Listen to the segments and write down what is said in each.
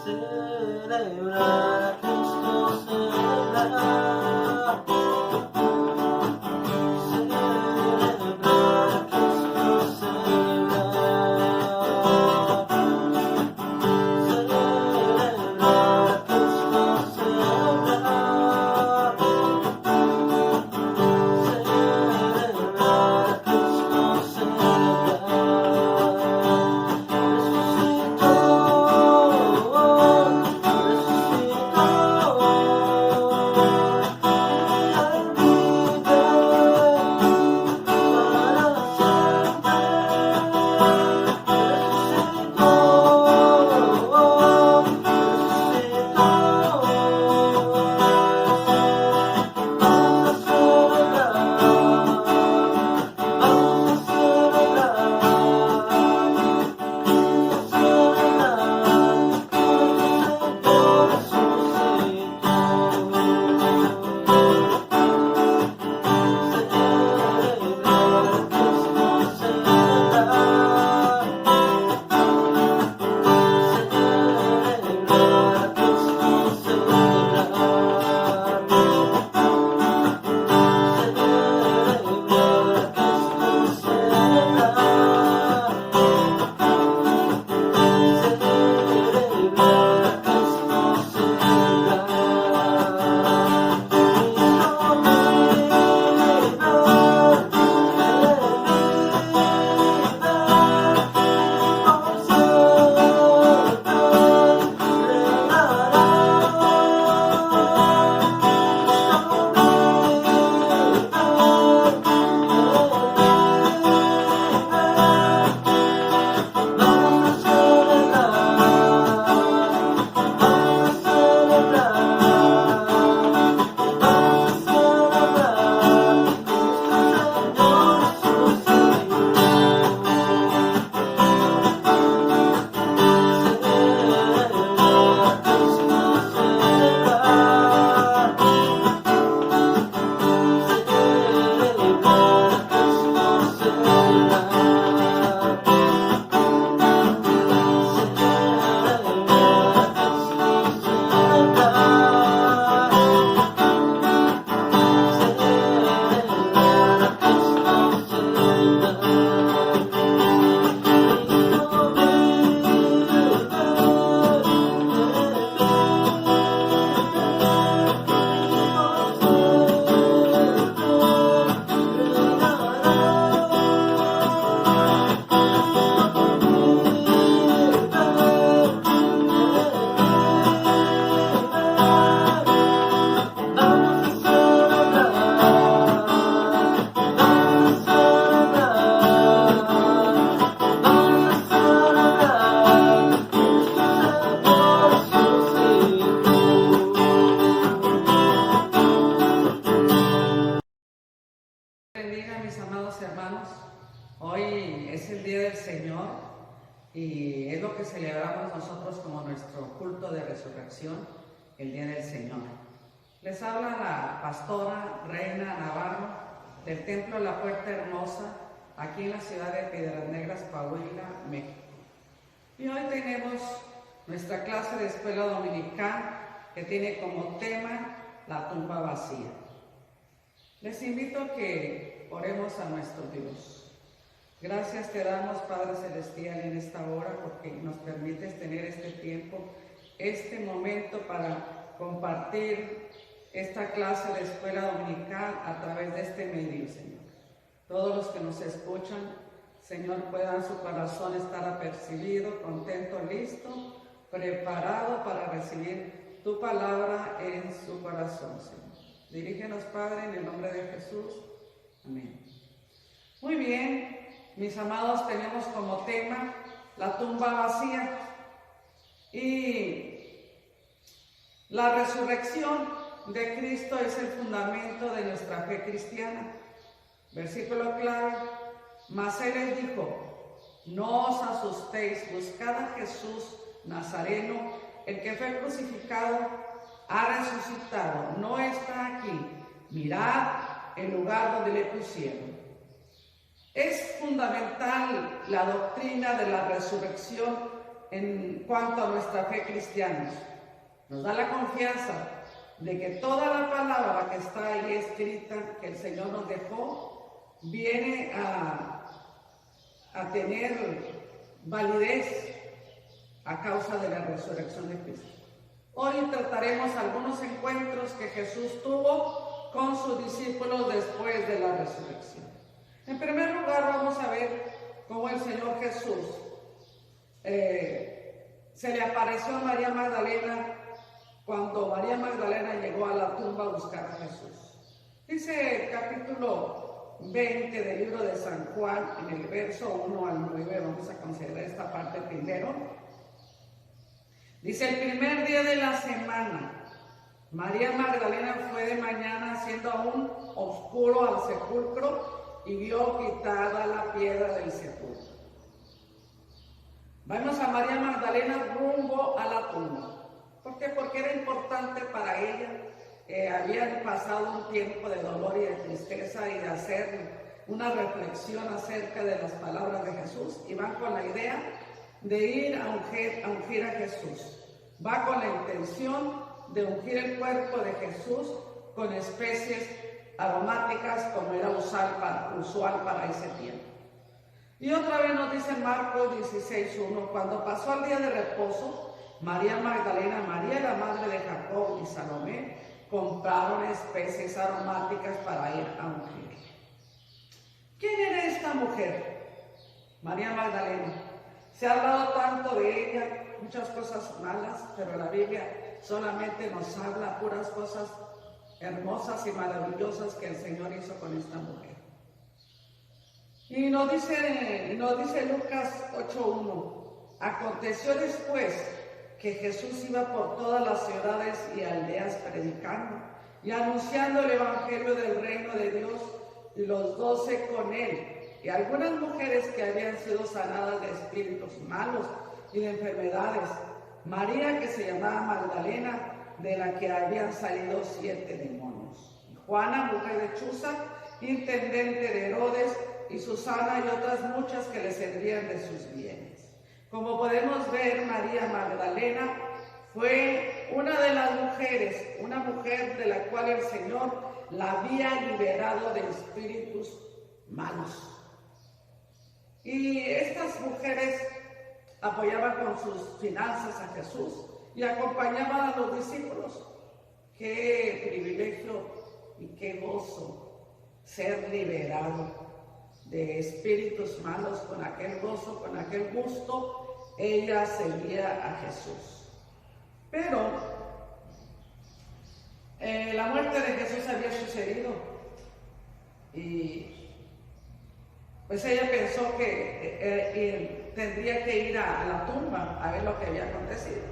celebrar a Cristo, celebrar. Celebrar a Cristo, celebrar. Celebrar a Cristo, celebrar. Celebrar a Cristo, Hoy es el Día del Señor y es lo que celebramos nosotros como nuestro culto de resurrección, el Día del Señor. Les habla la pastora Reina Navarro del Templo La Puerta Hermosa, aquí en la ciudad de Piedras Negras, Coahuila, México. Y hoy tenemos nuestra clase de escuela dominical que tiene como tema la tumba vacía. Les invito a que oremos a nuestro Dios. Gracias te damos, Padre Celestial, en esta hora porque nos permites tener este tiempo, este momento para compartir esta clase de escuela dominical a través de este medio, Señor. Todos los que nos escuchan, Señor, puedan su corazón estar apercibido, contento, listo, preparado para recibir tu palabra en su corazón, Señor. Dirígenos, Padre, en el nombre de Jesús. Amén. Muy bien, mis amados, tenemos como tema la tumba vacía y la resurrección de Cristo es el fundamento de nuestra fe cristiana. Versículo clave: mas Él les dijo, no os asustéis, buscad a Jesús Nazareno, el que fue crucificado, ha resucitado, no está aquí, mirad el lugar donde le pusieron. Es fundamental la doctrina de la resurrección en cuanto a nuestra fe cristiana. Nos da la confianza de que toda la palabra que está ahí escrita, que el Señor nos dejó, viene a tener validez a causa de la resurrección de Cristo. Hoy trataremos algunos encuentros que Jesús tuvo con sus discípulos después de la resurrección. En primer lugar, vamos a ver cómo el Señor Jesús se le apareció a María Magdalena cuando María Magdalena llegó a la tumba a buscar a Jesús. Dice el capítulo 20 del libro de San Juan, en el verso 1 al 9, vamos a considerar esta parte primero. Dice: el primer día de la semana, María Magdalena fue de mañana, siendo aún oscuro, al sepulcro y vio quitada la piedra del sepulcro. Vamos a María Magdalena rumbo a la tumba. ¿Por qué? Porque era importante para ella. Habían pasado un tiempo de dolor y de tristeza y de hacer una reflexión acerca de las palabras de Jesús, y van con la idea de ir a ungir a Jesús. Va con la intención de ungir el cuerpo de Jesús con especies aromáticas, como era usual para ese tiempo. Y otra vez nos dice Marcos 16:1: cuando pasó el día de reposo, María Magdalena, María la madre de Jacob y Salomé compraron especies aromáticas para ir a ungir. ¿Quién era esta mujer? María Magdalena. Se ha hablado tanto de ella, muchas cosas malas, pero la Biblia solamente nos habla puras cosas hermosas y maravillosas que el Señor hizo con esta mujer. Y nos dice Lucas 8:1: aconteció después que Jesús iba por todas las ciudades y aldeas predicando y anunciando el evangelio del reino de Dios, y los 12 con él, y algunas mujeres que habían sido sanadas de espíritus malos y de enfermedades. María, que se llamaba Magdalena, de la que habían salido 7 demonios. Y Juana, mujer de Chuza, intendente de Herodes, y Susana y otras muchas que le servían de sus bienes. Como podemos ver, María Magdalena fue una de las mujeres, una mujer de la cual el Señor la había liberado de espíritus malos. Y estas mujeres apoyaban con sus finanzas a Jesús y acompañaban a los discípulos. Qué privilegio y qué gozo ser liberado de espíritus malos. Con aquel gozo, con aquel gusto, ella seguía a Jesús. Pero la muerte de Jesús había sucedido y pues ella pensó que tendría que ir a la tumba a ver lo que había acontecido.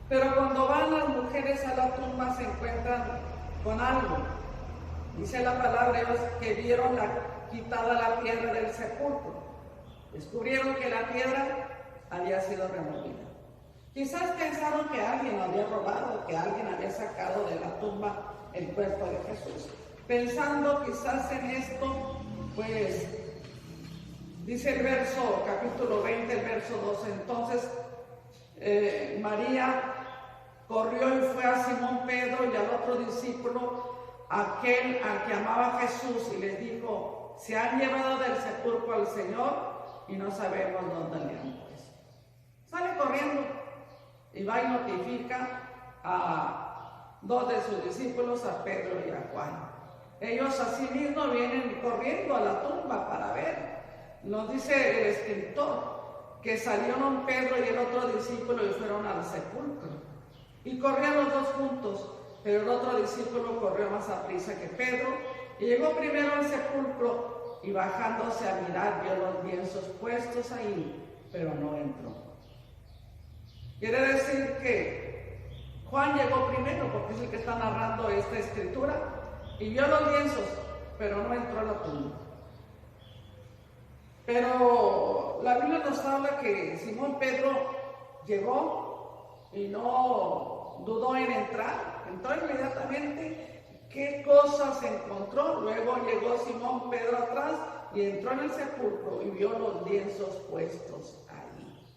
Pero cuando van las mujeres a la tumba se encuentran con algo. Dice la palabra de Dios que vieron quitada la piedra del sepulcro. Descubrieron que la piedra había sido removida. Quizás pensaron que alguien lo había robado, que alguien había sacado de la tumba el cuerpo de Jesús. Pensando quizás en esto, pues dice el capítulo 20, el verso 12: entonces María corrió y fue a Simón Pedro y al otro discípulo, aquel al que amaba Jesús, y les dijo: se han llevado del sepulcro al Señor y no sabemos dónde le han puesto. Sale corriendo y va y notifica a 2 de sus discípulos, a Pedro y a Juan. Ellos asimismo vienen corriendo a la tumba para ver. Nos dice el escritor que salieron Pedro y el otro discípulo y fueron al sepulcro. Y corrían los dos juntos, pero el otro discípulo corrió más aprisa que Pedro y llegó primero al sepulcro, y bajándose a mirar vio los lienzos puestos ahí, pero no entró. Quiere decir que Juan llegó primero, porque es el que está narrando esta escritura, y vio los lienzos, pero no entró a la tumba. Pero la Biblia nos habla que Simón Pedro llegó y no dudó en entrar, entró inmediatamente. ¿Qué cosas encontró? Luego llegó Simón Pedro atrás y entró en el sepulcro y vio los lienzos puestos ahí.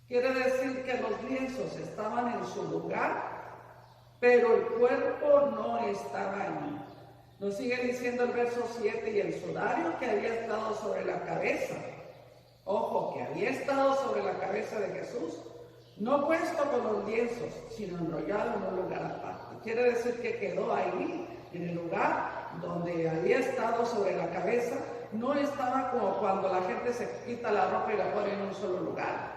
Quiere decir que los lienzos estaban en su lugar, pero el cuerpo no estaba allí. Nos sigue diciendo el verso 7, y el sudario que había estado sobre la cabeza, ojo, que había estado sobre la cabeza de Jesús, no puesto con los lienzos, sino enrollado en un lugar aparte. Quiere decir que quedó ahí, en el lugar donde había estado sobre la cabeza. No estaba como cuando la gente se quita la ropa y la pone en un solo lugar.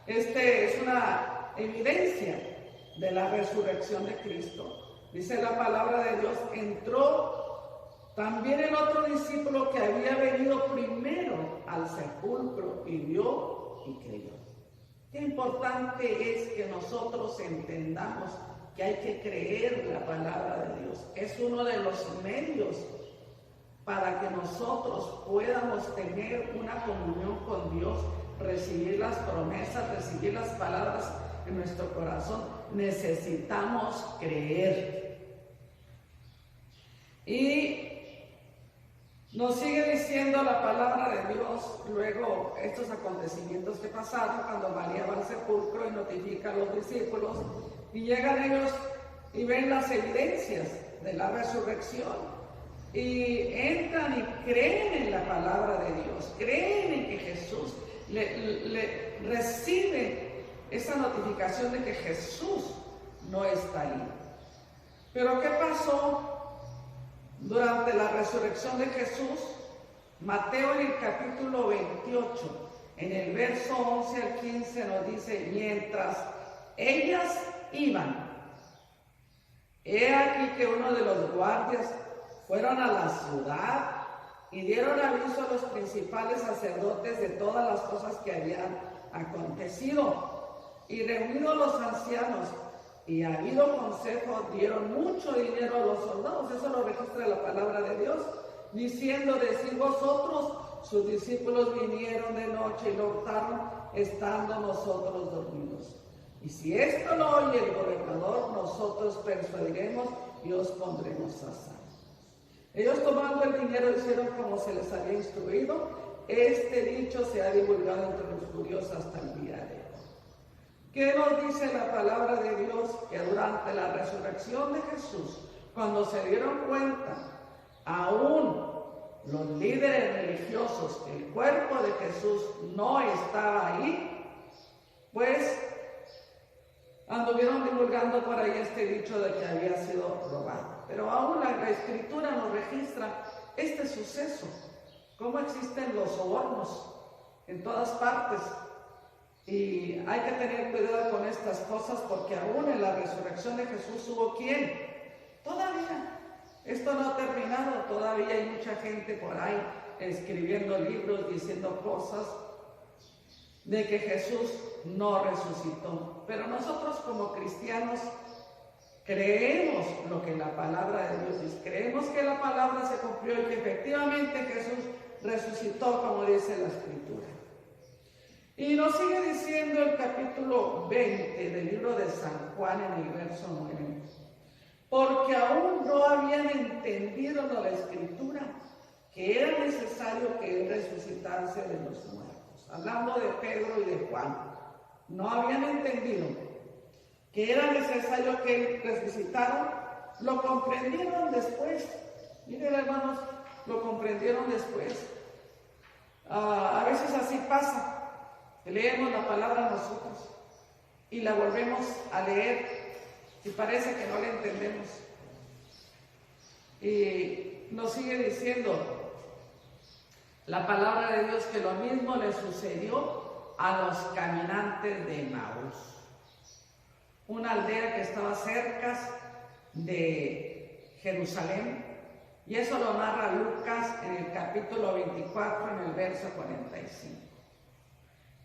Es una evidencia de la resurrección de Cristo. Dice la palabra de Dios, entró también el otro discípulo que había venido primero al sepulcro y vio y creyó. Qué importante es que nosotros entendamos que hay que creer la palabra de Dios. Es uno de los medios para que nosotros podamos tener una comunión con Dios, recibir las promesas, recibir las palabras en nuestro corazón. Necesitamos creer. Y nos sigue diciendo la palabra de Dios, luego estos acontecimientos que pasaron cuando María va al sepulcro y notifica a los discípulos, y llegan ellos y ven las evidencias de la resurrección, y entran y creen en la palabra de Dios, creen en que Jesús le recibe esa notificación de que Jesús no está ahí. Pero ¿qué pasó durante la resurrección de Jesús? Mateo en el capítulo 28, en el verso 11 al 15 nos dice, mientras ellas iban, he aquí que uno de los guardias fueron a la ciudad y dieron aviso a los principales sacerdotes de todas las cosas que habían acontecido. Y reunidos los ancianos y habido consejo, dieron mucho dinero a los soldados. Eso lo registra la palabra de Dios, diciendo, decid vosotros, sus discípulos vinieron de noche y lo hurtaron, estando nosotros dormidos. Y si esto lo oye el gobernador, nosotros persuadiremos y os pondremos a salvo. Ellos, tomando el dinero, hicieron como se les había instruido. Este dicho se ha divulgado entre los judíos hasta el día de hoy. ¿Qué nos dice la palabra de Dios? Que durante la resurrección de Jesús, cuando se dieron cuenta, aún los líderes religiosos, que el cuerpo de Jesús no estaba ahí, pues anduvieron divulgando por ahí este dicho de que había sido robado. Pero aún la Escritura nos registra este suceso, cómo existen los sobornos en todas partes. Y hay que tener cuidado con estas cosas, porque aún en la resurrección de Jesús hubo ¿quién? Todavía. Esto no ha terminado, todavía hay mucha gente por ahí escribiendo libros, diciendo cosas de que Jesús no resucitó. Pero nosotros como cristianos creemos lo que la palabra de Dios dice. Creemos que la palabra se cumplió y que efectivamente Jesús resucitó, como dice la Escritura. Y nos sigue diciendo el capítulo 20 del libro de San Juan en el verso 9. Porque aún no habían entendido la Escritura que era necesario que Él resucitase de los muertos. Hablando de Pedro y de Juan. No habían entendido que era necesario que Él resucitara. Lo comprendieron después. Miren, hermanos, lo comprendieron después. A veces así pasa. Leemos la palabra nosotros y la volvemos a leer y parece que no la entendemos. Y nos sigue diciendo la palabra de Dios que lo mismo le sucedió a los caminantes de Emaús, una aldea que estaba cerca de Jerusalén, y eso lo narra Lucas en el capítulo 24, en el verso 45.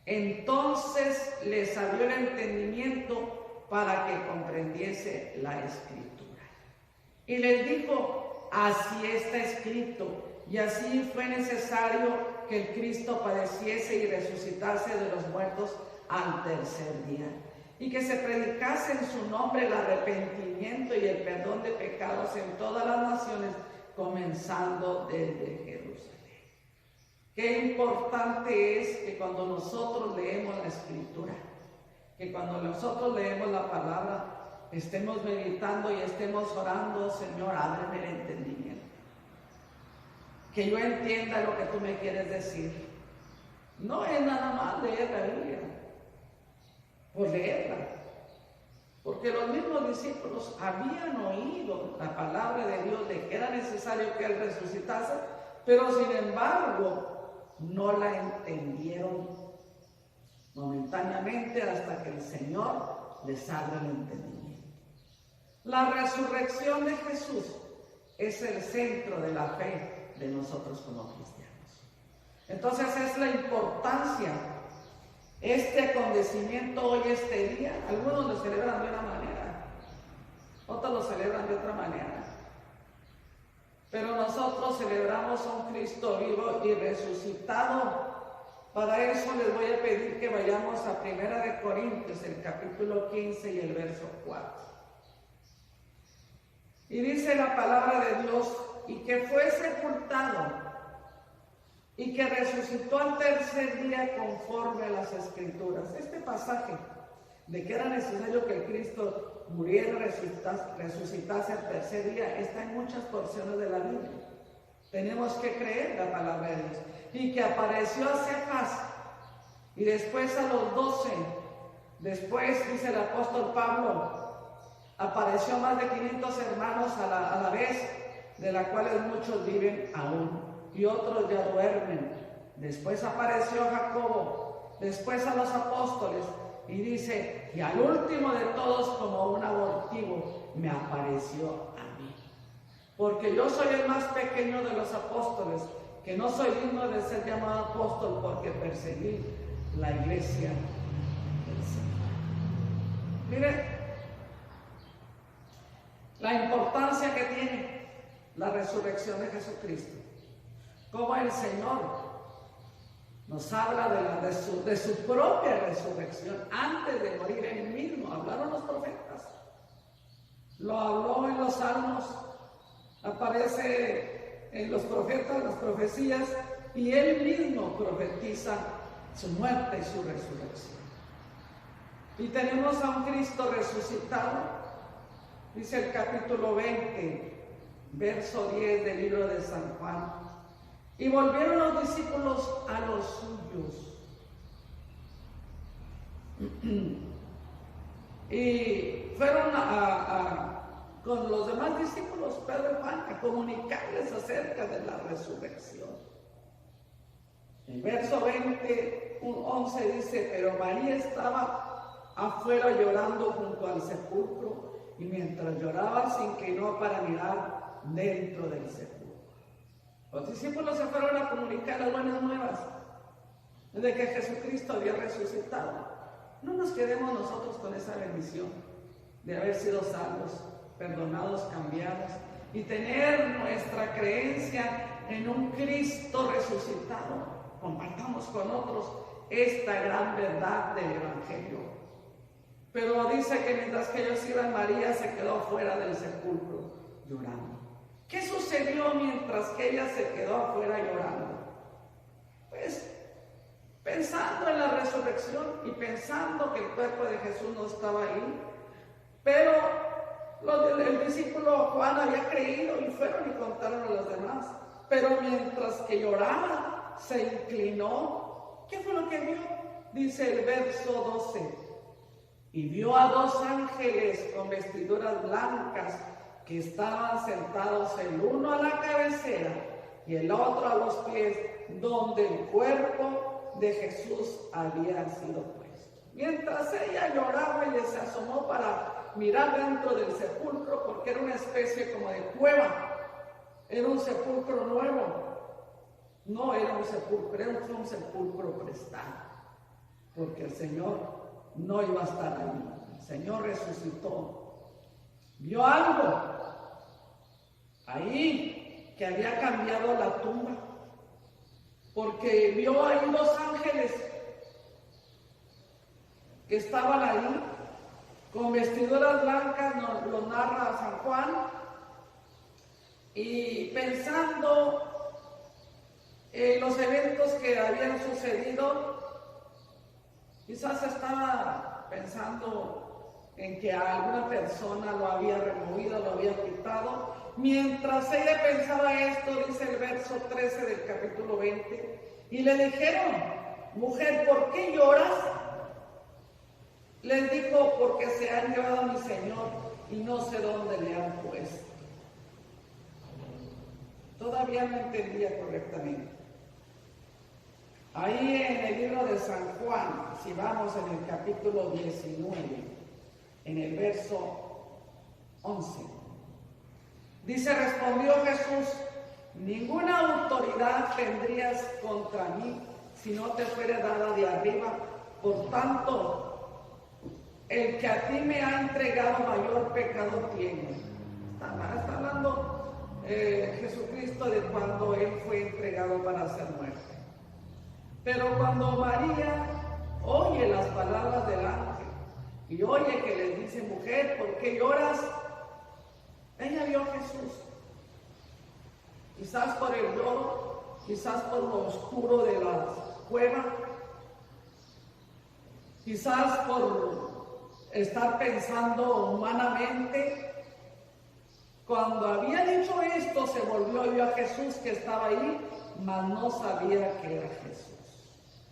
Entonces les abrió el entendimiento para que comprendiese la Escritura. Y les dijo, así está escrito, y así fue necesario que el Cristo padeciese y resucitase de los muertos al tercer día, y que se predicase en su nombre el arrepentimiento y el perdón de pecados en todas las naciones, comenzando desde Jerusalén. Qué importante es que cuando nosotros leemos la Escritura, que cuando nosotros leemos la palabra, estemos meditando y estemos orando, Señor, ábreme el entendimiento. Que yo entienda lo que tú me quieres decir. No es nada más leer la Biblia, por leerla. Porque los mismos discípulos habían oído la palabra de Dios de que era necesario que Él resucitase, pero sin embargo no la entendieron momentáneamente hasta que el Señor les abra el entendimiento. La resurrección de Jesús es el centro de la fe de nosotros como cristianos. Entonces es la importancia, este acontecimiento hoy, este día. Algunos lo celebran de una manera, otros lo celebran de otra manera, pero nosotros celebramos a un Cristo vivo y resucitado. Para eso les voy a pedir que vayamos a 1 Corintios, el capítulo 15 y el verso 4. Y dice la palabra de Dios: y que fue sepultado y que resucitó al tercer día conforme a las Escrituras. Este pasaje de que era necesario que el Cristo muriera y resucitase al tercer día está en muchas porciones de la Biblia. Tenemos que creer la palabra de Dios. Y que apareció a Cefas y después a los 12. Después, dice el apóstol Pablo, apareció más de 500 hermanos a la vez, de las cuales muchos viven aún y otros ya duermen. Después apareció a Jacobo, después a los apóstoles, y dice: y al último de todos, como un abortivo, me apareció a mí. Porque yo soy el más pequeño de los apóstoles, que no soy digno de ser llamado apóstol, porque perseguí la iglesia del Señor. Mire la importancia que tiene la resurrección de Jesucristo. Como el Señor nos habla de su propia resurrección antes de morir. Él mismo, hablaron los profetas, lo habló en los salmos, aparece en los profetas, las profecías, y Él mismo profetiza su muerte y su resurrección. Y tenemos a un Cristo resucitado. Dice el capítulo 20, verso 10 del libro de San Juan: y volvieron los discípulos a los suyos, y fueron con los demás discípulos, Pedro y Juan, a comunicarles acerca de la resurrección. El verso 11 dice: pero María estaba afuera llorando junto al sepulcro, y mientras lloraba se inclinó para mirar dentro del sepulcro. Los discípulos se fueron a comunicar las buenas nuevas de que Jesucristo había resucitado. No nos quedemos nosotros con esa bendición de haber sido salvos, perdonados, cambiados, y tener nuestra creencia en un Cristo resucitado. Compartamos con otros esta gran verdad del Evangelio. Pero dice que mientras que ellos iban, María se quedó fuera del sepulcro llorando. ¿Qué sucedió mientras que ella se quedó afuera llorando? Pues pensando en la resurrección y pensando que el cuerpo de Jesús no estaba ahí. Pero el discípulo Juan había creído y fueron y contaron a los demás. Pero mientras que lloraba, se inclinó. ¿Qué fue lo que vio? Dice el verso 12: y vio a dos ángeles con vestiduras blancas, que estaban sentados el uno a la cabecera y el otro a los pies, donde el cuerpo de Jesús había sido puesto. Mientras ella lloraba, ella se asomó para mirar dentro del sepulcro, porque era una especie como de cueva, era un sepulcro nuevo, no era un sepulcro, era un sepulcro prestado, porque el Señor no iba a estar ahí. El Señor resucitó. Vio algo ahí que había cambiado la tumba, porque vio ahí dos ángeles que estaban ahí con vestiduras blancas, lo narra San Juan, y pensando en los eventos que habían sucedido, quizás estaba pensando en que a alguna persona lo había removido, lo había quitado. Mientras ella pensaba esto, dice el verso 13 del capítulo 20, y le dijeron: mujer, ¿por qué lloras? Les dijo: porque se han llevado a mi Señor y no sé dónde le han puesto. Todavía no entendía correctamente. Ahí en el libro de San Juan, si vamos en el capítulo 19, en el verso 11, dice: respondió Jesús: ninguna autoridad tendrías contra mí si no te fuera dada de arriba. Por tanto, el que a ti me ha entregado mayor pecado tiene. Está hablando Jesucristo de cuando Él fue entregado para ser muerto. Pero cuando María oye las palabras del ángel y oye que le dice: mujer, ¿por qué lloras?, ella vio a Jesús. Quizás por el lloro, quizás por lo oscuro de la cueva, quizás por estar pensando humanamente. Cuando había dicho esto, se volvió y vio a Jesús que estaba ahí, mas no sabía que era Jesús.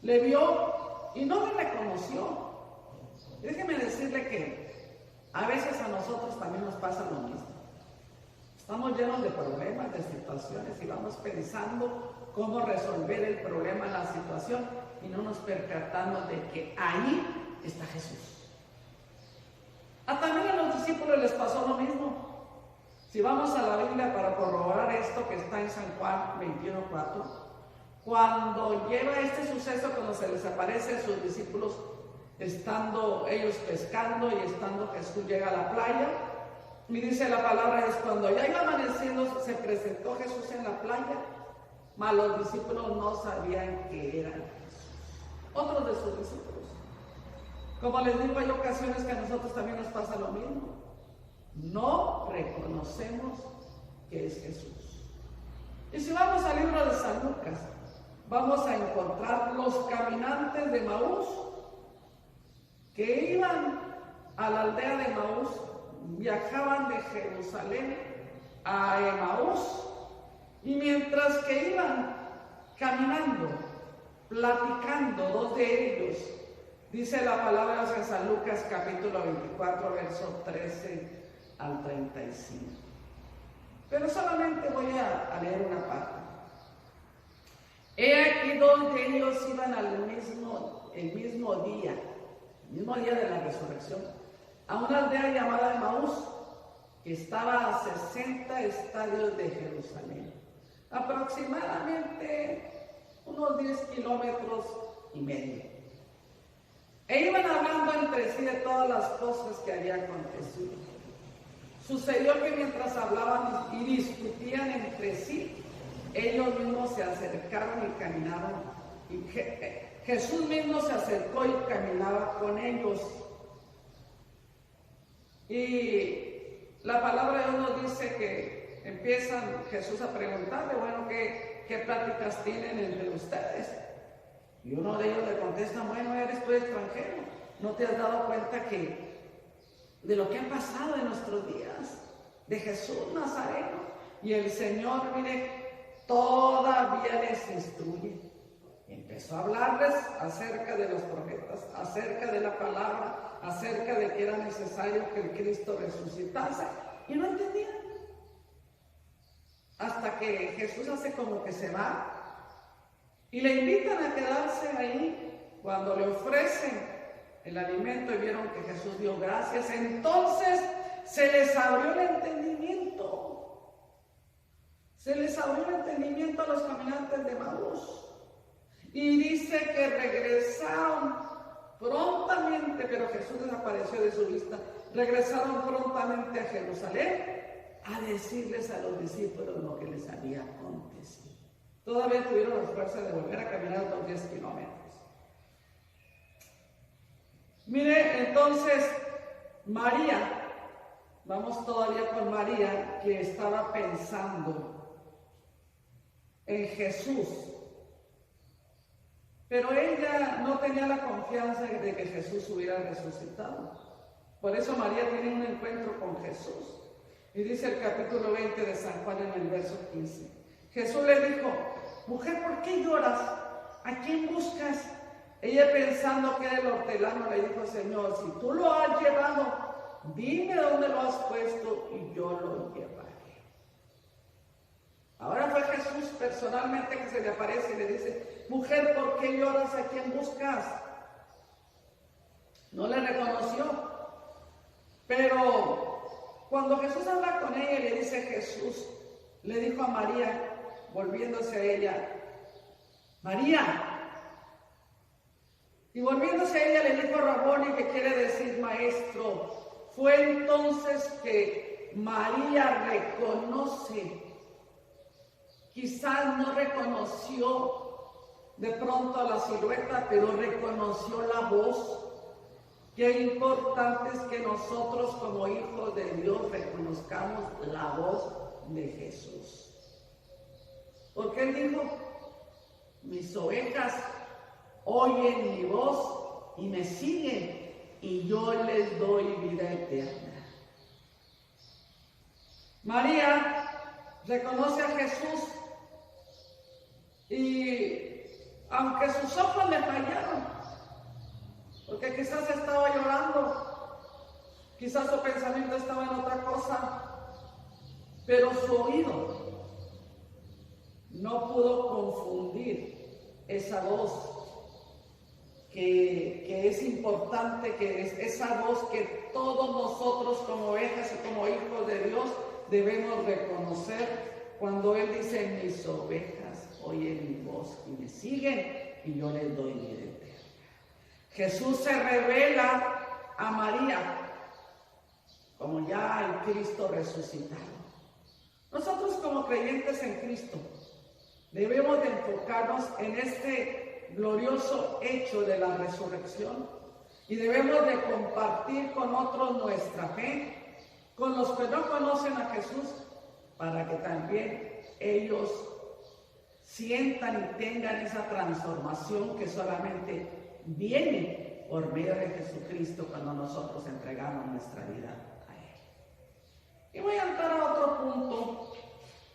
Le vio y no me reconoció. Déjeme decirle que a veces a nosotros también nos pasa lo mismo. Estamos llenos de problemas, de situaciones, y vamos pensando cómo resolver el problema, la situación, y no nos percatamos de que ahí está Jesús. También a los discípulos les pasó lo mismo. Si vamos a la Biblia para corroborar esto que está en San Juan 21:4, cuando lleva este suceso, cuando se les aparece a sus discípulos, estando ellos pescando y estando Jesús llega a la playa, y dice la palabra, es cuando ya iba amaneciendo, se presentó Jesús en la playa, mas los discípulos no sabían que era Jesús. Otros de sus discípulos. Como les digo, hay ocasiones que a nosotros también nos pasa lo mismo. No reconocemos que es Jesús. Y si vamos al libro de San Lucas, vamos a encontrar los caminantes de Maús que iban a la aldea de Maús, viajaban de Jerusalén a Emaús, y mientras que iban caminando, platicando, dos de ellos, dice la palabra de San Lucas capítulo 24, verso 13 al 35. Pero solamente voy a leer una parte. He aquí, dos de ellos iban el mismo día de la resurrección, a una aldea llamada Emaús, que estaba a 60 estadios de Jerusalén, aproximadamente unos 10 kilómetros y medio. E iban hablando entre sí de todas las cosas que había acontecido. Sucedió que mientras hablaban y discutían entre sí, ellos mismos se acercaron y caminaron, y Jesús mismo se acercó y caminaba con ellos. Y la palabra de Dios nos dice que empiezan Jesús a preguntarle, bueno, ¿qué pláticas tienen entre ustedes? Y uno de ellos le contesta, bueno, eres tú extranjero, ¿no te has dado cuenta que de lo que ha pasado en nuestros días, de Jesús Nazareno? Y el Señor, mire, todavía les instruye. Empezó a hablarles acerca de los profetas, acerca de la palabra, acerca de que era necesario que el Cristo resucitase, y no entendían. Hasta que Jesús hace como que se va, y le invitan a quedarse ahí. Cuando le ofrecen el alimento y vieron que Jesús dio gracias, entonces se les abrió el entendimiento. Se les abrió el entendimiento a los caminantes de Emaús. Y dice que regresaron prontamente, pero Jesús desapareció de su vista. Regresaron prontamente a Jerusalén a decirles a los discípulos lo que les había acontecido. Todavía tuvieron la fuerza de volver a caminar los 10 kilómetros. Mire, entonces, María, vamos todavía con María, que estaba pensando en Jesús. Pero ella no tenía la confianza de que Jesús hubiera resucitado. Por eso María tiene un encuentro con Jesús. Y dice el capítulo 20 de San Juan en el verso 15. Jesús le dijo: mujer, ¿por qué lloras? ¿A quién buscas? Ella, pensando que era el hortelano, le dijo: Señor, si tú lo has llevado, dime dónde lo has puesto y yo lo llevaré. Ahora fue Jesús personalmente que se le aparece y le dice: mujer, ¿por qué lloras? ¿A quién buscas? No le reconoció. Pero cuando Jesús habla con ella y le dice Jesús, le dijo a María, volviéndose a ella: María. Y volviéndose a ella le dijo Raboni, que quiere decir maestro. Fue entonces que María reconoce. Quizás no reconoció de pronto a la silueta, pero reconoció la voz. Qué importante es que nosotros como hijos de Dios reconozcamos la voz de Jesús. Porque Él dijo: mis ovejas oyen mi voz y me siguen, y yo les doy vida eterna. María reconoce a Jesús, y aunque sus ojos le fallaron, porque quizás estaba llorando, quizás su pensamiento estaba en otra cosa, pero su oído no pudo confundir esa voz que es importante, que es esa voz que todos nosotros como ovejas y como hijos de Dios debemos reconocer cuando Él dice: mis ovejas oyen mi voz y me siguen, y yo les doy vida eterna. Jesús se revela a María como ya el Cristo resucitado. Nosotros como creyentes en Cristo debemos de enfocarnos en este glorioso hecho de la resurrección y debemos de compartir con otros nuestra fe, con los que no conocen a Jesús, para que también ellos sientan y tengan esa transformación que solamente viene por medio de Jesucristo cuando nosotros entregamos nuestra vida a Él. Y voy a entrar a otro punto,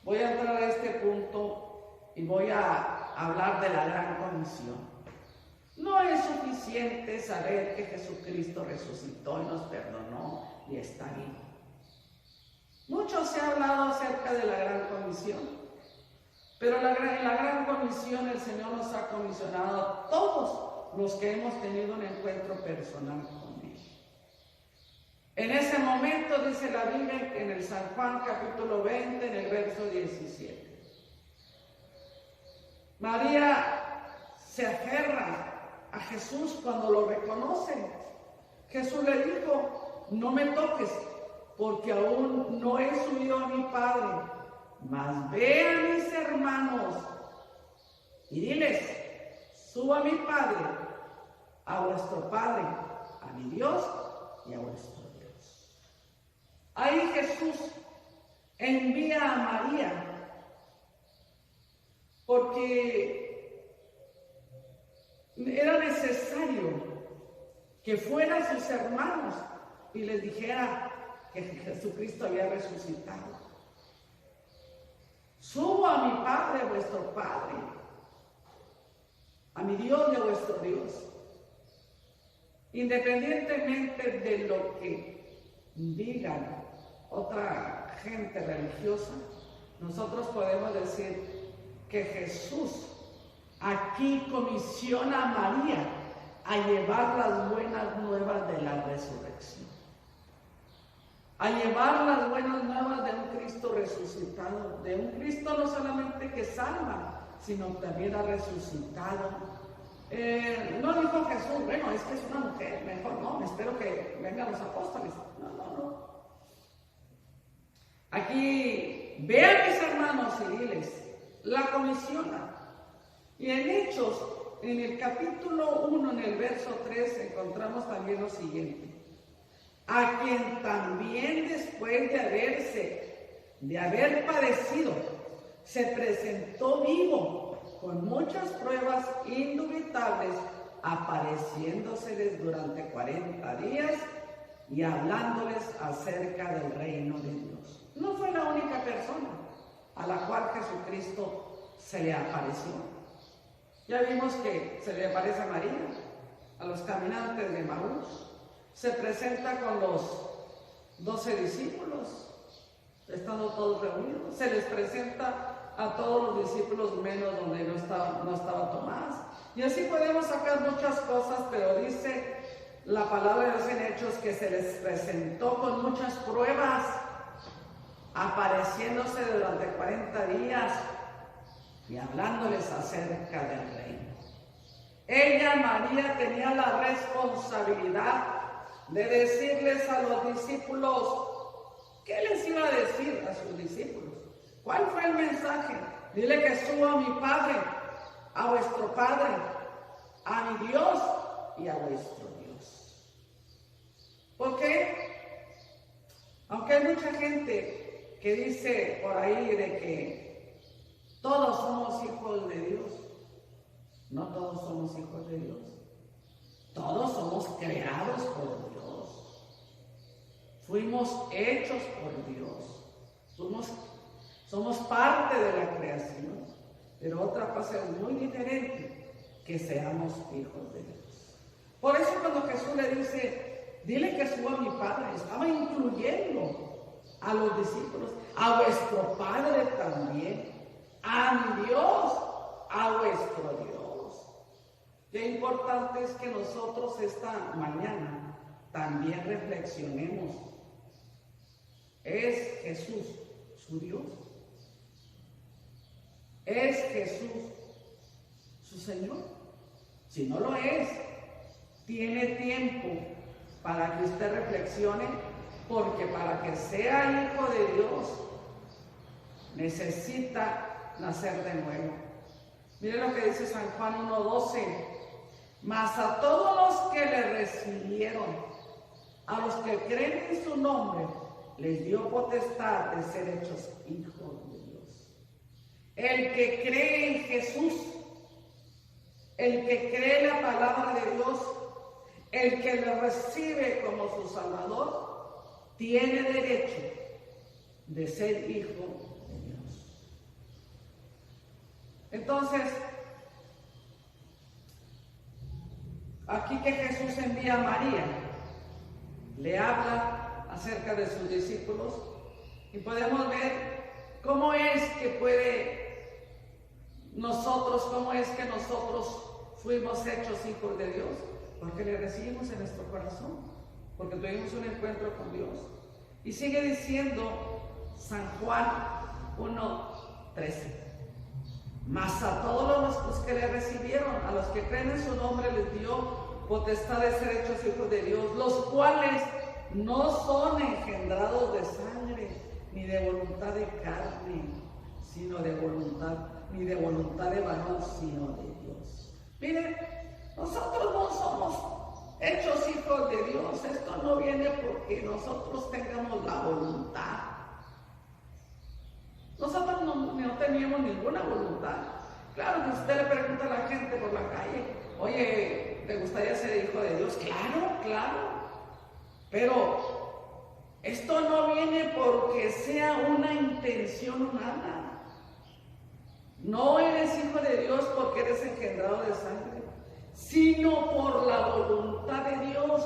voy a entrar a este punto y voy a hablar de la gran comisión. No es suficiente saber que Jesucristo resucitó y nos perdonó y está vivo. Mucho se ha hablado acerca de la gran comisión, pero en la gran comisión el Señor nos ha comisionado a todos los que hemos tenido un encuentro personal con Él. En ese momento dice la Biblia en el San Juan capítulo 20, en el verso 17. María se aferra a Jesús cuando lo reconoce. Jesús le dijo: no me toques, porque aún no he subido a mi Padre, mas ve a mis hermanos y diles: subo a mi Padre, a vuestro Padre, a mi Dios y a vuestro Dios. Ahí Jesús envía a María, porque era necesario que fueran sus hermanos y les dijera que Jesucristo había resucitado. Subo a mi Padre, vuestro Padre, a mi Dios y a vuestro Dios. Independientemente de lo que digan otra gente religiosa, nosotros podemos decir que Jesús aquí comisiona a María a llevar las buenas nuevas de la resurrección, a llevar las buenas nuevas de un Cristo resucitado, de un Cristo no solamente que salva, sino también ha resucitado. No dijo Jesús: bueno, es que es una mujer, mejor no, espero que vengan los apóstoles. No. Aquí, ve a mis hermanos y diles, la comisiona. Y en Hechos, en el capítulo 1, en el verso 3, encontramos también lo siguiente: a quien también después de haber padecido, se presentó vivo con muchas pruebas indubitables, apareciéndoseles durante 40 días y hablándoles acerca del reino de Dios. No fue la única persona a la cual Jesucristo se le apareció. Ya vimos que se le aparece a María, a los caminantes de Maús, se presenta con los 12 discípulos, estando todos reunidos, se les presenta a todos los discípulos menos donde no estaba Tomás. Y así podemos sacar muchas cosas, pero dice la palabra de Dios en Hechos que se les presentó con muchas pruebas, apareciéndose durante 40 días y hablándoles acerca del reino. Ella, María, tenía la responsabilidad de decirles a los discípulos, ¿qué les iba a decir a sus discípulos? ¿Cuál fue el mensaje? Dile que suba a mi Padre, a vuestro Padre, a mi Dios y a vuestro Dios. ¿Por qué? Aunque hay mucha gente que dice por ahí de que todos somos hijos de Dios, no todos somos hijos de Dios. Todos somos creados por Dios. Fuimos hechos por Dios. Somos parte de la creación. Pero otra cosa es muy diferente, que seamos hijos de Dios. Por eso cuando Jesús le dice, dile que suba a mi Padre, estaba incluyendo a los discípulos, a vuestro Padre también, a mi Dios, a vuestro Dios. Qué importante es que nosotros esta mañana también reflexionemos. ¿Es Jesús su Dios? ¿Es Jesús su Señor? Si no lo es, tiene tiempo para que usted reflexione, porque para que sea hijo de Dios necesita nacer de nuevo. Mire lo que dice San Juan 1:12. Mas a todos los que le recibieron, a los que creen en su nombre, les dio potestad de ser hechos hijos de Dios. El que cree en Jesús, el que cree la palabra de Dios, el que le recibe como su Salvador, tiene derecho de ser hijo de Dios. Entonces, aquí que Jesús envía a María, le habla acerca de sus discípulos y podemos ver cómo es que nosotros fuimos hechos hijos de Dios, porque le recibimos en nuestro corazón, porque tuvimos un encuentro con Dios. Y sigue diciendo San Juan 1:13. Mas a todos los que le recibieron, a los que creen en su nombre, les dio potestad de ser hechos hijos de Dios, los cuales no son engendrados de sangre, ni de voluntad de carne, sino de voluntad, ni de voluntad de varón, sino de Dios. Miren, nosotros no somos hechos hijos de Dios. Esto no viene porque nosotros tengamos la voluntad. Nosotros no teníamos ninguna voluntad. Claro que usted le pregunta a la gente por la calle, oye, ¿te gustaría ser hijo de Dios? Claro. Pero esto no viene porque sea una intención humana. No eres hijo de Dios porque eres engendrado de sangre, sino por la voluntad de Dios.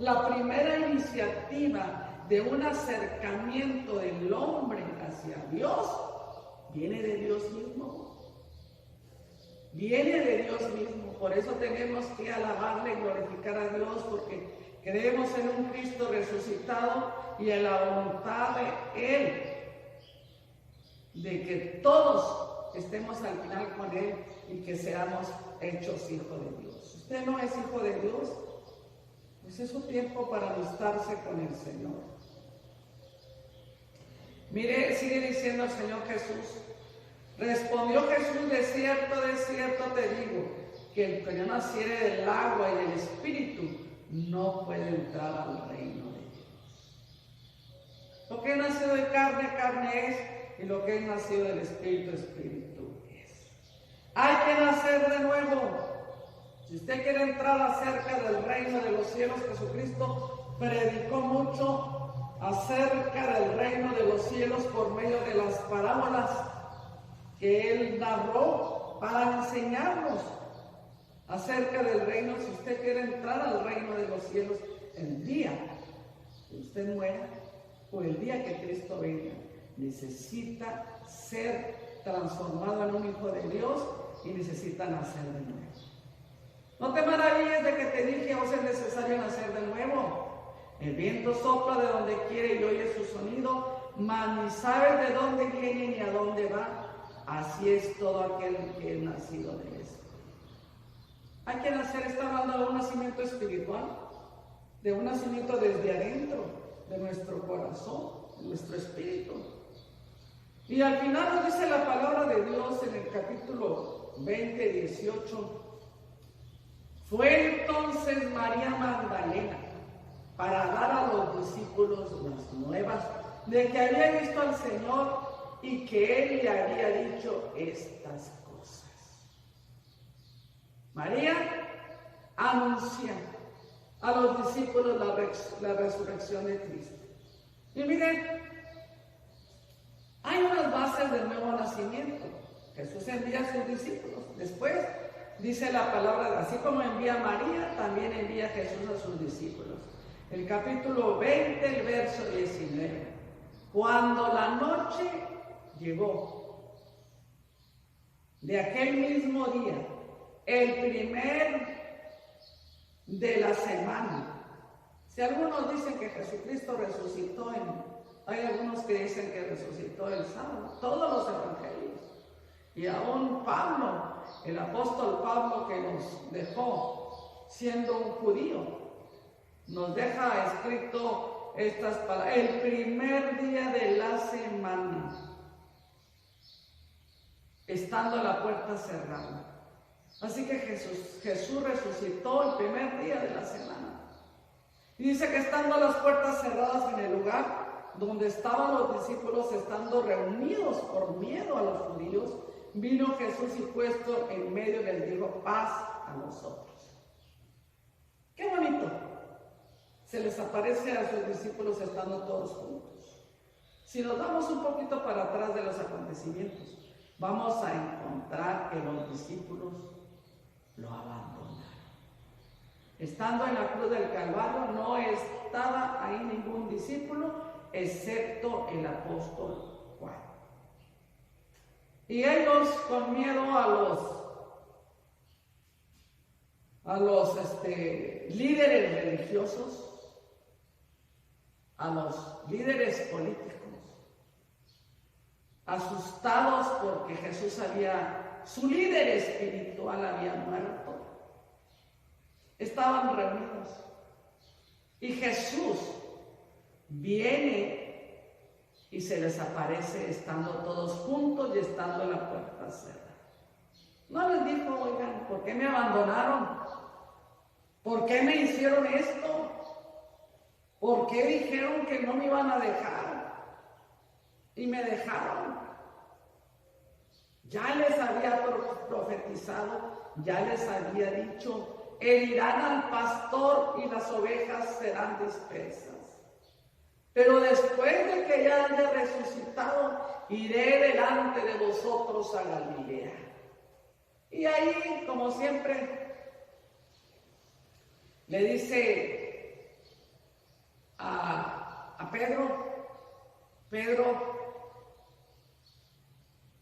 La primera iniciativa de un acercamiento del hombre hacia Dios viene de Dios mismo. Viene de Dios mismo. Por eso tenemos que alabarle y glorificar a Dios, porque creemos en un Cristo resucitado y en la voluntad de Él, de que todos estemos al final con Él y que seamos hechos hijos de Dios. ¿Usted no es hijo de Dios? Pues es su tiempo para alistarse con el Señor. Mire, sigue diciendo el Señor Jesús. Respondió Jesús, de cierto te digo, que el que no naciere del agua y del Espíritu no puede entrar al reino de Dios. Lo que es nacido de carne, carne es, y lo que es nacido del Espíritu, Espíritu es. Hay que nacer de nuevo. Si usted quiere entrar acerca del reino de los cielos, Jesucristo predicó mucho acerca del reino de los cielos por medio de las parábolas que Él narró para enseñarnos acerca del reino. Si usted quiere entrar al reino de los cielos, el día que usted muera o el día que Cristo venga, necesita ser transformado en un hijo de Dios y necesita nacer de nuevo. No te maravilles de que te dije, os es necesario nacer de nuevo. El viento sopla de donde quiere y oye su sonido, mas ni sabes de dónde viene ni a dónde va. Así es todo aquel que es nacido de Espíritu. Hay que nacer, está hablando de un nacimiento espiritual, de un nacimiento desde adentro, de nuestro corazón, de nuestro espíritu. Y al final nos dice la palabra de Dios en el capítulo 20, 18. Fue entonces María Magdalena para dar a los discípulos las nuevas de que había visto al Señor y que Él le había dicho estas cosas. María anuncia a los discípulos la resurrección de Cristo. Y miren, hay unas bases del nuevo nacimiento. Jesús envía a sus discípulos. Después dice la palabra, así como envía a María, también envía a Jesús a sus discípulos. El capítulo 20, el verso 19. Cuando la noche llegó de aquel mismo día, el primer de la semana. Si algunos dicen que Jesucristo resucitó hay algunos que dicen que resucitó el sábado, todos los evangelios. Y aún Pablo, el apóstol Pablo, que nos dejó siendo un judío, nos deja escrito estas palabras: el primer día de la semana, estando la puerta cerrada. Así que Jesús resucitó el primer día de la semana. Y dice que estando las puertas cerradas en el lugar donde estaban los discípulos, estando reunidos por miedo a los judíos, vino Jesús y puesto en medio les dijo: paz a vosotros. ¡Qué bonito! Se les aparece a sus discípulos estando todos juntos. Si nos damos un poquito para atrás de los acontecimientos, vamos a encontrar que los discípulos lo abandonaron. Estando en la cruz del Calvario, no estaba ahí ningún discípulo, excepto el apóstol Juan. Y ellos, con miedo a los líderes religiosos, a los líderes políticos, asustados porque su líder espiritual había muerto, estaban reunidos. Y Jesús viene y se les aparece estando todos juntos y estando la puerta cerrada. No les dijo: oigan, ¿por qué me abandonaron? ¿Por qué me hicieron esto? ¿Por qué dijeron que no me iban a dejar? Y me dejaron. Ya les había profetizado, ya les había dicho: herirán al pastor y las ovejas serán dispersas. Pero después de que ya haya resucitado, iré delante de vosotros a Galilea. Y ahí, como siempre, le dice a Pedro,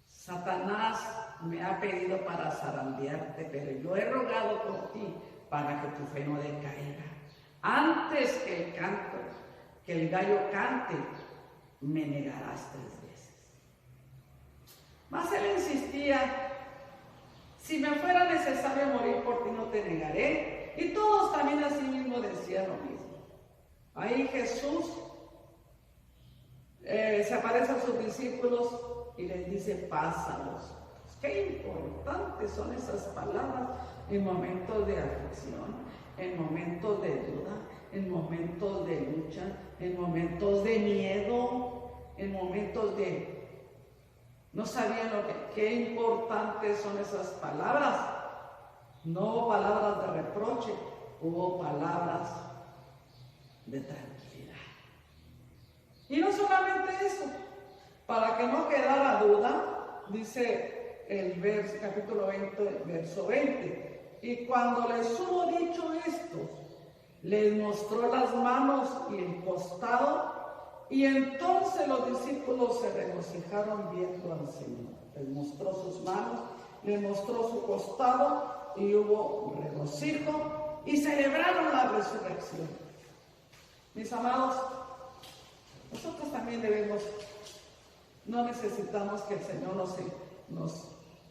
Satanás me ha pedido para zarandearte, pero yo he rogado por ti para que tu fe no decaiga. Antes que el gallo cante, me negarás 3 veces. Mas él insistía: si me fuera necesario morir por ti, no te negaré. Y todos también así mismo decían lo mismo. Ahí Jesús se aparece a sus discípulos y les dice: paz a vosotros. Qué importantes son esas palabras en momentos de aflicción, en momentos de duda, en momentos de lucha, en momentos de miedo, en momentos de No sabían qué importantes son esas palabras. No hubo palabras de reproche, hubo palabras de tranquilidad. Y no solamente eso, para que no quedara duda, dice el capítulo 20, verso 20. Y cuando les hubo dicho esto, les mostró las manos y el costado, y entonces los discípulos se regocijaron viendo al Señor. Les mostró sus manos, les mostró su costado, y hubo regocijo, y celebraron la resurrección. Mis amados, nosotros también no necesitamos que el Señor nos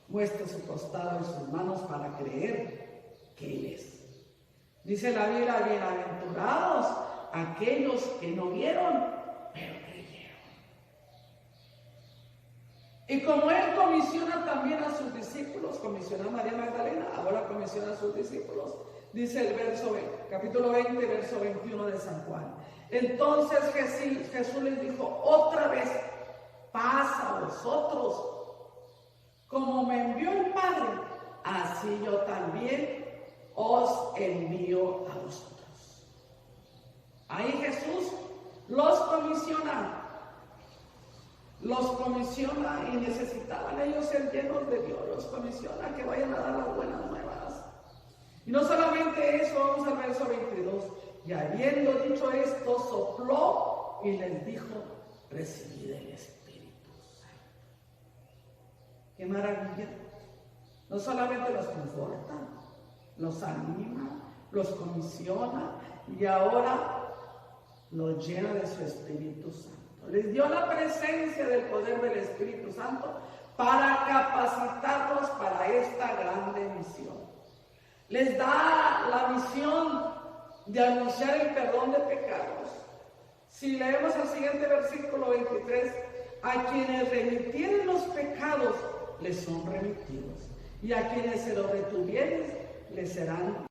muestre su costado y sus manos para creer que Él es. Dice la Biblia, bienaventurados aquellos que no vieron, pero creyeron. Y como Él comisiona también a sus discípulos, comisionó a María Magdalena, ahora comisiona a sus discípulos, dice el capítulo 20, verso 21 de San Juan. Entonces Jesús les dijo otra vez, paz a vosotros. Como me envió el Padre, así yo también os envío a vosotros. Ahí Jesús los comisiona y necesitaban ellos ser llenos de Dios, los comisiona que vayan a dar las buenas nuevas. Y no solamente eso, vamos al verso 22. Y habiendo dicho esto, sopló y les dijo, recibid el Espíritu Santo. ¡Qué maravilla! No solamente los conforta, los anima, los comisiona y ahora los llena de su Espíritu Santo. Les dio la presencia del poder del Espíritu Santo para capacitarlos para esta grande misión. Les da la misión de anunciar el perdón de pecados. Si leemos el siguiente versículo 23, a quienes remitieren los pecados les son remitidos, y a quienes se los retuvieren les serán.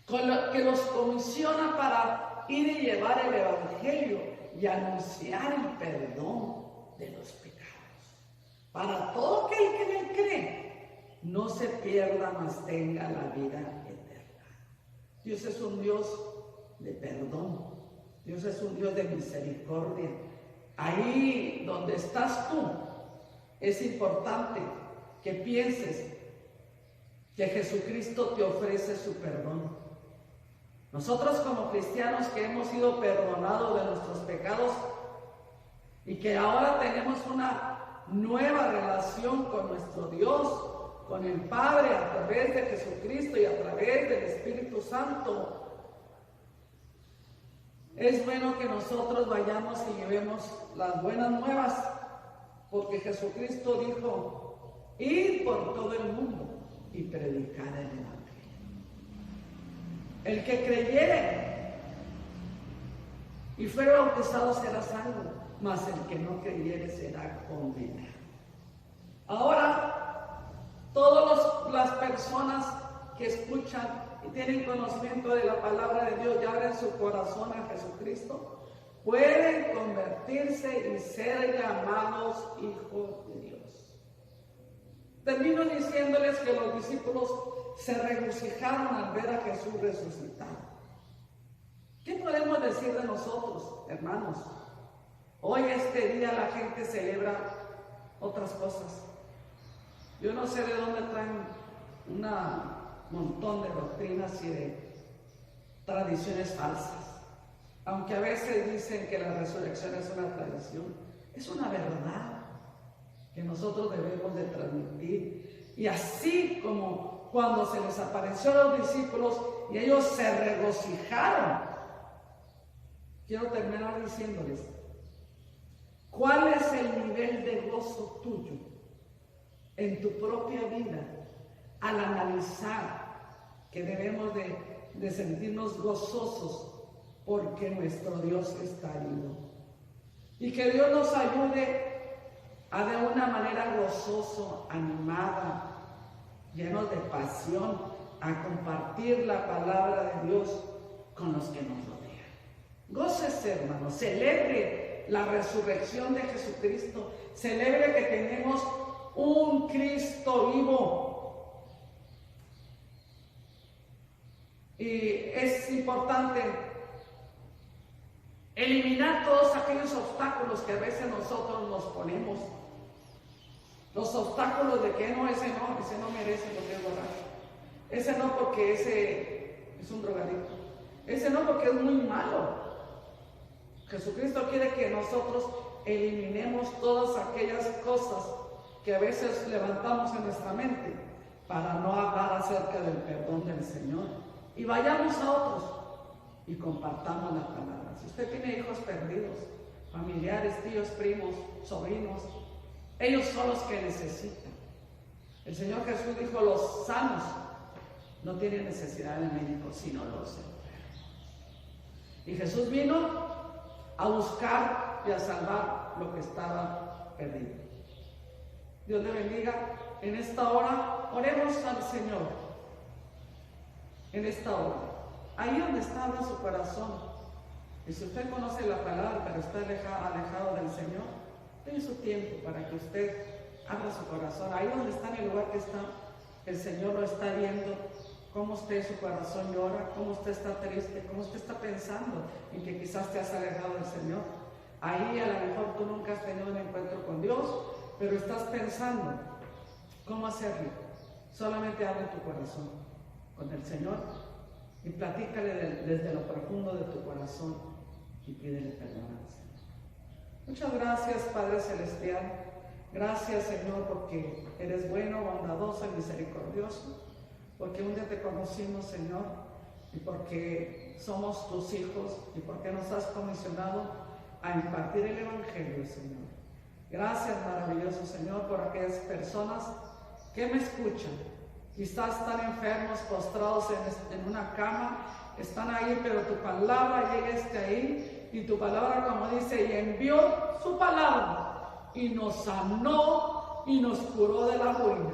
Que los comisiona para ir y llevar el Evangelio y anunciar el perdón de los pecados, para todo aquel que en él cree no se pierda, mas tenga la vida eterna. Dios es un Dios de perdón, Dios es un Dios de misericordia. Ahí donde estás tú, es importante que pienses que Jesucristo te ofrece su perdón. Nosotros como cristianos que hemos sido perdonados de nuestros pecados y que ahora tenemos una nueva relación con nuestro Dios, con el Padre, a través de Jesucristo y a través del Espíritu Santo, es bueno que nosotros vayamos y llevemos las buenas nuevas, porque Jesucristo dijo, id por todo el mundo y predicar el Evangelio. El que creyere y fuera bautizado será salvo, mas el que no creyere será condenado. Ahora, todas las personas que escuchan y tienen conocimiento de la palabra de Dios y abren su corazón a Jesucristo, pueden convertirse y ser llamados hijos de Dios. Termino diciéndoles que los discípulos se regocijaron al ver a Jesús resucitado. ¿Qué podemos decir de nosotros, hermanos? Hoy este día la gente celebra otras cosas. Yo no sé de dónde traen un montón de doctrinas y de tradiciones falsas. Aunque a veces dicen que la resurrección es una tradición, es una verdad que nosotros debemos de transmitir. Y así como cuando se les apareció a los discípulos y ellos se regocijaron, quiero terminar diciéndoles, ¿cuál es el nivel de gozo tuyo en tu propia vida al analizar que debemos de sentirnos gozosos porque nuestro Dios está vivo? Y que Dios nos ayude a de una manera gozoso, animada, llenos de pasión, a compartir la palabra de Dios con los que nos rodean. Gócese, hermano, celebre la resurrección de Jesucristo. Celebre que tenemos un Cristo vivo. Y es importante eliminar todos aquellos obstáculos que a veces nosotros nos ponemos. Los obstáculos de que no, ese no merece porque es borracho. Ese no porque ese es un drogadicto. Ese no porque es muy malo. Jesucristo quiere que nosotros eliminemos todas aquellas cosas que a veces levantamos en nuestra mente para no hablar acerca del perdón del Señor. Y vayamos a otros y compartamos la palabra. Si usted tiene hijos perdidos, familiares, tíos, primos, sobrinos, ellos son los que necesitan. El Señor Jesús dijo, los sanos no tienen necesidad de médicos, sino los enfermos. Y Jesús vino a buscar y a salvar lo que estaba perdido. Dios le bendiga. En esta hora, oremos al Señor. En esta hora, ahí donde está, abra su corazón. Y si usted conoce la palabra, pero está alejado del Señor, denle su tiempo para que usted abra su corazón. Ahí donde está, en el lugar que está, el Señor lo está viendo. Cómo usted su corazón llora, cómo usted está triste, cómo usted está pensando en que quizás te has alejado del Señor. Ahí a lo mejor tú nunca has tenido un encuentro con Dios, pero estás pensando cómo hacerlo. Solamente abre tu corazón con el Señor y platícale desde lo profundo de tu corazón y pídele perdón al Señor. Muchas gracias, Padre Celestial. Gracias, Señor, porque eres bueno, bondadoso y misericordioso. Porque un día te conocimos, Señor, y porque somos tus hijos, y porque nos has comisionado a impartir el Evangelio, Señor. Gracias, maravilloso Señor, por aquellas personas que me escuchan. Quizás están enfermos, postrados en una cama, están ahí, pero tu palabra llega hasta ahí, y tu palabra, como dice, y envió su palabra, y nos sanó, y nos curó de la ruina.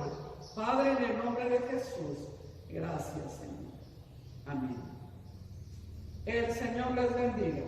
Padre, en el nombre de Jesús, gracias, Señor. Amén. El Señor les bendiga.